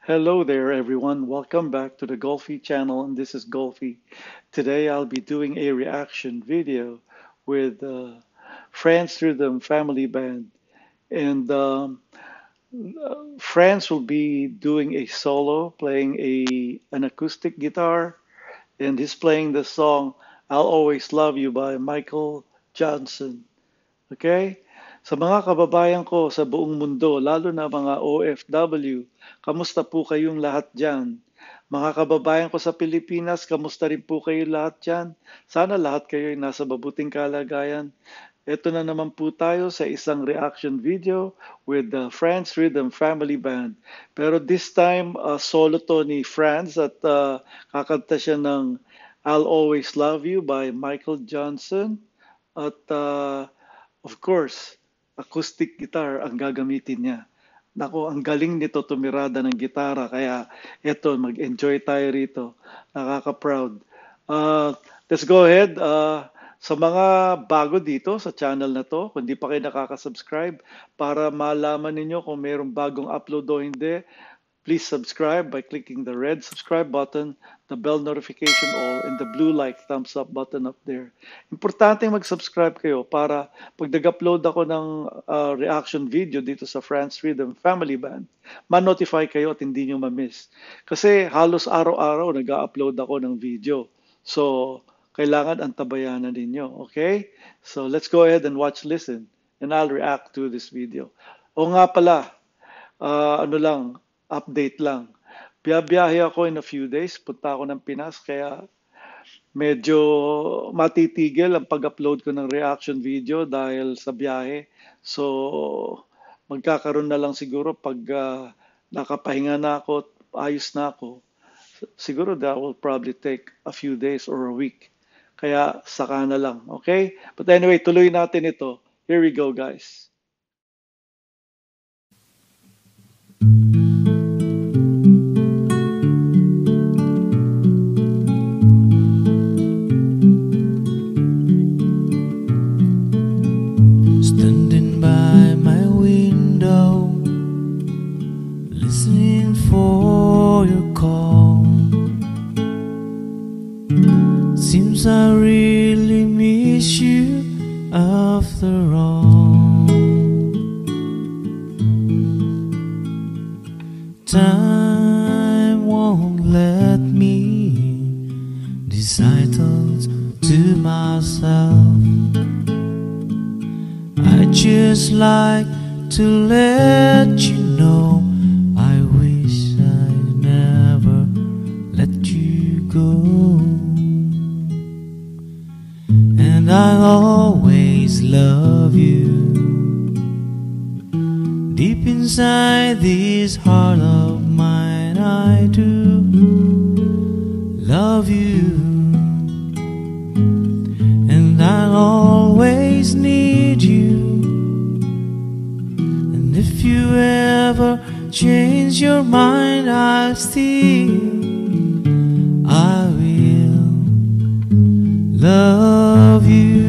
Hello there, everyone. Welcome back to the Golfy channel, and this is Golfy. Today, I'll be doing a reaction video with Franz Rhythm Family Band, and Franz will be doing a solo, playing an acoustic guitar, and he's playing the song "I'll Always Love You" by Michael Johnson. Okay? Sa mga kababayan ko sa buong mundo, lalo na mga OFW, kamusta po kayong lahat dyan? Mga kababayan ko sa Pilipinas, kamusta rin po kayo lahat dyan? Sana lahat kayo ay nasa mabuting kalagayan. Ito na naman po tayo sa isang reaction video with the Franz Rhythm Family Band. Pero this time, solo to ni Franz at kakanta siya ng I'll Always Love You by Michael Johnson. At of course, acoustic guitar ang gagamitin niya. Nako, ang galing nito tumirada ng gitara. Kaya eto, mag-enjoy tayo rito. Nakaka-proud. Let's go ahead. Sa mga bago dito sa channel na to, kung di pa kayo nakaka-subscribe, para malaman ninyo kung mayroong bagong upload o hindi, please subscribe by clicking the red subscribe button, the bell notification all, and the blue like thumbs up button up there. Importante mag-subscribe kayo para pag nag-upload ako ng reaction video dito sa Franz Rhythm Family Band, ma-notify kayo at hindi nyo ma-miss. Kasi halos araw-araw nag-upload ako ng video. So, kailangan antabayanan ninyo. Okay? So, let's go ahead and watch, listen, and I'll react to this video. O nga pala, ano lang, update lang. Biyabiyahe ako in a few days. Punta ako ng Pinas, kaya medyo matitigil ang pag-upload ko ng reaction video dahil sa biyahe. So, magkakaroon na lang siguro pag nakapahinga na ako, ayos na ako. Siguro that will probably take a few days or a week. Kaya saka na lang, okay? But anyway, tuloy natin ito. Here we go, guys. Standing by my window, listening for your call. Seems I really miss you after all. Time won't let me decide thoughts to myself. I just like to let you know I wish I never let you go. And I'll always love you. Deep inside this heart of mine, I do love you. And I'll always need you. And if you ever change your mind, I will love you.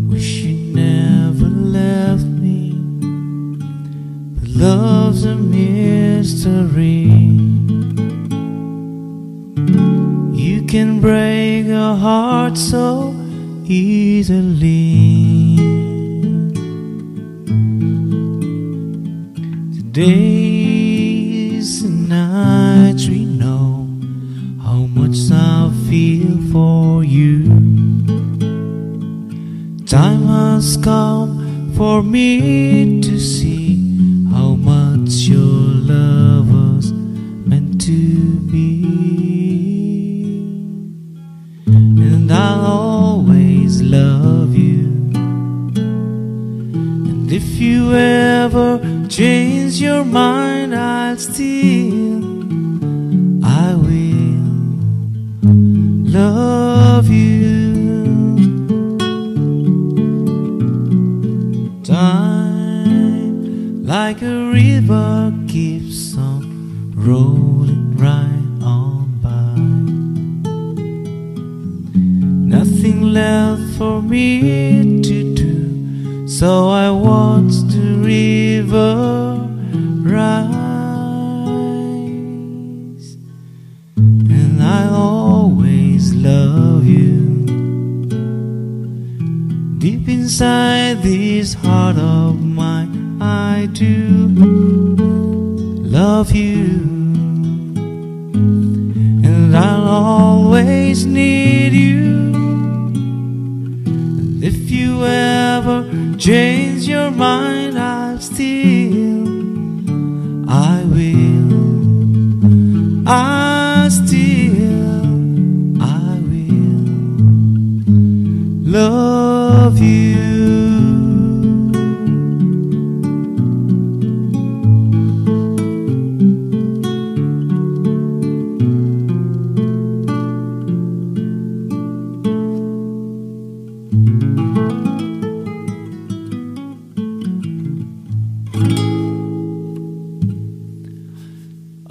Wish you never left me, but love's a mystery. You can break a heart so easily. Days and nights we know how much I feel for you. Time has come for me to see how much your love was meant to be. And I'll always love you. And if you ever change your mind, I will love you. Time, like a river, keeps on rolling right on by. Nothing nothing left for me to do, so I watched the river rise, and I always love you. Deep inside this heart of mine, I do love you. And I'll always need you. And if you ever change your mind, I will love you.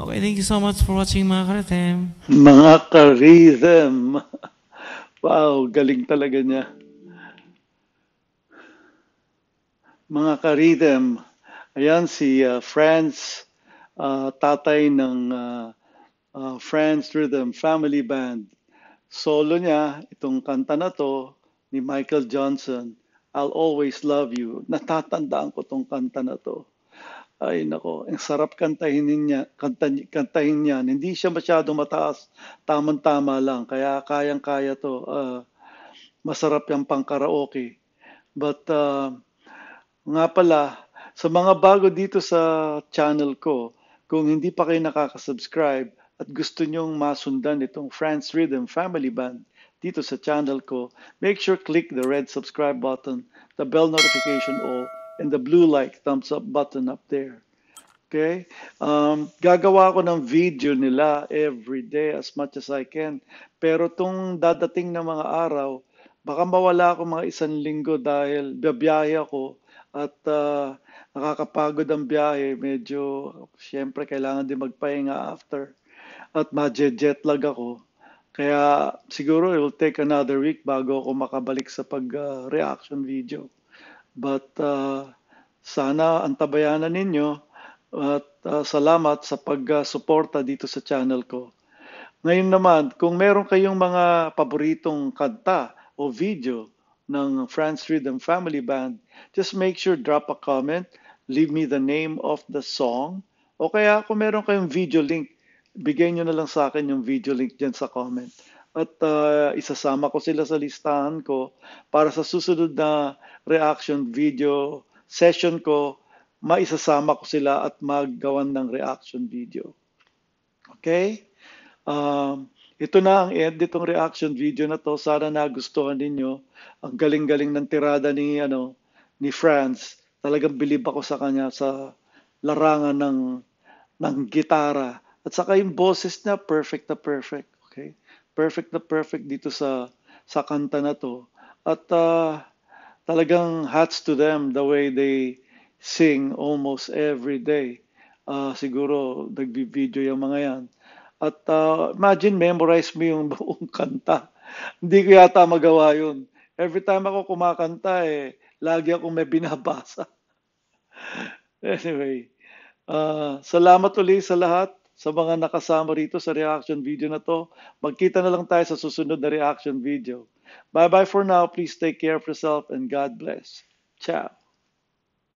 Okay, thank you so much for watching mga ka-rhythm. Mga ka-rhythm. Wow, galing talaga niya. Mga ka-rhythm. Ayan si Franz, tatay ng Franz Rhythm Family Band. Solo niya, itong kanta na to ni Michael Johnson, I'll Always Love You. Natatandaan ko tong kanta na to. Ay nako, ang sarap kantahin niya, kantahin niyan. Hindi siya masyadong mataas, tamang-tama lang. Kaya kayang-kaya to. Masarap yung pang karaoke. But nga pala, sa mga bago dito sa channel ko, kung hindi pa kayo nakaka-subscribe at gusto nyong masundan itong Franz Rhythm Family Band dito sa channel ko, make sure click the red subscribe button, the bell notification all, and the blue like thumbs up button up there. Okay? Gagawa ko ng video nila every day as much as I can. Pero tung dadating na mga araw, baka mawala ako mga 1 linggo dahil biyahe ako at nakakapagod ang biyahe. Medyo, syempre, kailangan din magpahinga after. At ma-jet lag ako. Kaya siguro it will take another week bago ako makabalik sa pag-reaction video. But sana antabayanan ninyo at salamat sa pag-suporta dito sa channel ko. Ngayon naman, kung meron kayong mga paboritong kanta o video ng Franz Rhythm Family Band, just make sure drop a comment, leave me the name of the song, o kaya kung meron kayong video link, bigay nyo na lang sa akin yung video link dyan sa comment. At isasama ko sila sa listahan ko para sa susunod na reaction video session ko, maisasama ko sila at maggawan ng reaction video. Okay? Ito na ang end nitong reaction video na to. Sana nagustuhan ninyo. Ang galing-galing ng tirada ni Franz. Talagang bilib ako sa kanya sa larangan ng gitara. At saka yung boses niya, perfect na perfect. Okay? Perfect na perfect dito sa kanta na to. At talagang hats to them the way they sing almost every day. Siguro nagbi-video yung mga yan. At imagine, memorize mo yung buong kanta. Hindi ko yata magawa yun. Every time ako kumakanta, lagi akong may binabasa. Anyway, salamat ulit sa lahat, sa mga nakasama rito sa reaction video na to. Magkita na lang tayo sa susunod na reaction video. Bye-bye for now. Please take care of yourself and God bless. Ciao.